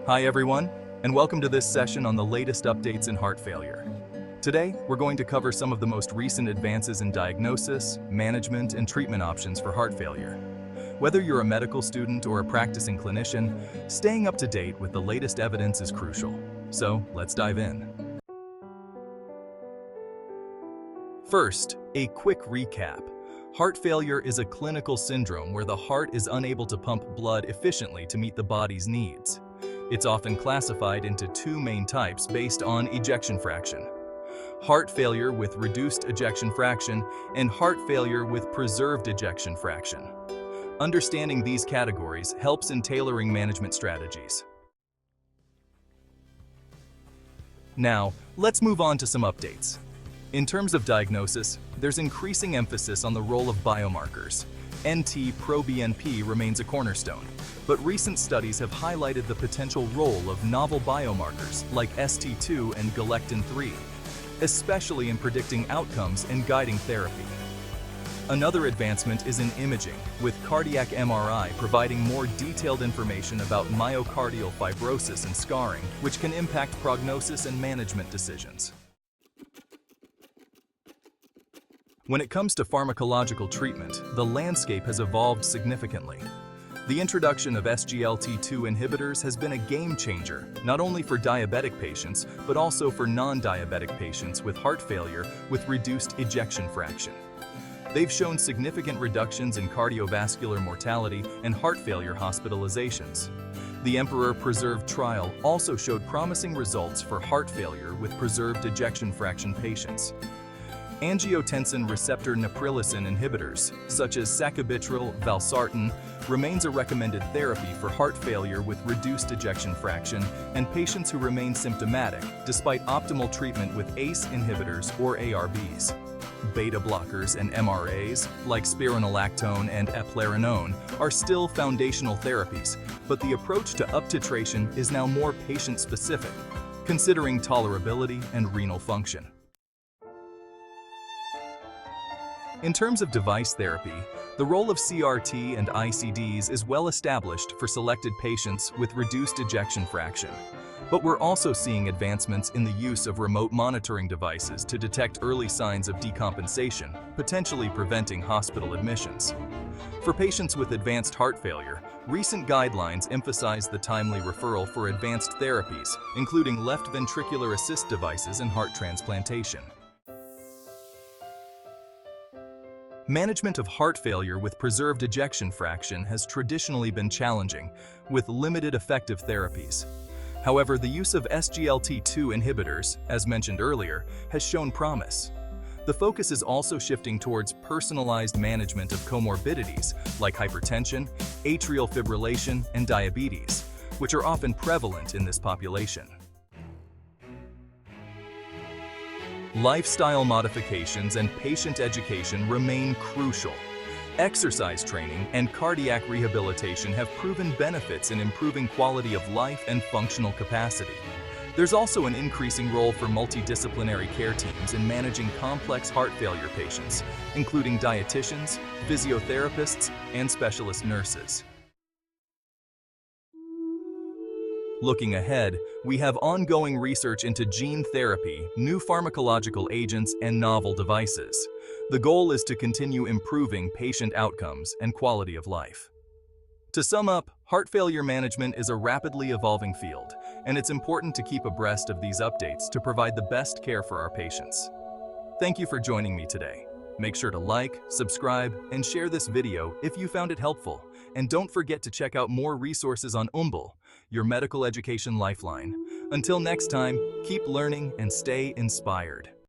Hi everyone, and welcome to this session on the latest updates in heart failure. Today, we're going to cover some of the most recent advances in diagnosis, management, and treatment options for heart failure. Whether you're a medical student or a practicing clinician, staying up to date with the latest evidence is crucial. So, let's dive in. First, a quick recap. Heart failure is a clinical syndrome where the heart is unable to pump blood efficiently to meet the body's needs. It's often classified into two main types based on ejection fraction: heart failure with reduced ejection fraction and heart failure with preserved ejection fraction. Understanding these categories helps in tailoring management strategies. Now, let's move on to some updates. In terms of diagnosis, there's increasing emphasis on the role of biomarkers. NT-proBNP remains a cornerstone, but recent studies have highlighted the potential role of novel biomarkers like ST2 and galectin-3, especially in predicting outcomes and guiding therapy. Another advancement is in imaging, with cardiac MRI providing more detailed information about myocardial fibrosis and scarring, which can impact prognosis and management decisions. When it comes to pharmacological treatment, the landscape has evolved significantly. The introduction of SGLT2 inhibitors has been a game changer, not only for diabetic patients, but also for non-diabetic patients with heart failure with reduced ejection fraction. They've shown significant reductions in cardiovascular mortality and heart failure hospitalizations. The Emperor Preserved trial also showed promising results for heart failure with preserved ejection fraction patients. Angiotensin receptor neprilysin inhibitors, such as sacubitril, valsartan, remains a recommended therapy for heart failure with reduced ejection fraction and patients who remain symptomatic despite optimal treatment with ACE inhibitors or ARBs. Beta blockers and MRAs, like spironolactone and eplerenone, are still foundational therapies, but the approach to uptitration is now more patient-specific, considering tolerability and renal function. In terms of device therapy, the role of CRT and ICDs is well established for selected patients with reduced ejection fraction. But we're also seeing advancements in the use of remote monitoring devices to detect early signs of decompensation, potentially preventing hospital admissions. For patients with advanced heart failure, recent guidelines emphasize the timely referral for advanced therapies, including left ventricular assist devices and heart transplantation. Management of heart failure with preserved ejection fraction has traditionally been challenging, with limited effective therapies. However, the use of SGLT2 inhibitors, as mentioned earlier, has shown promise. The focus is also shifting towards personalized management of comorbidities like hypertension, atrial fibrillation, and diabetes, which are often prevalent in this population. Lifestyle modifications and patient education remain crucial. Exercise training and cardiac rehabilitation have proven benefits in improving quality of life and functional capacity. There's also an increasing role for multidisciplinary care teams in managing complex heart failure patients, including dietitians, physiotherapists, and specialist nurses. Looking ahead, we have ongoing research into gene therapy, new pharmacological agents, and novel devices. The goal is to continue improving patient outcomes and quality of life. To sum up, heart failure management is a rapidly evolving field, and it's important to keep abreast of these updates to provide the best care for our patients. Thank you for joining me today. Make sure to like, subscribe, and share this video if you found it helpful. And don't forget to check out more resources on your medical education lifeline. Until next time, keep learning and stay inspired.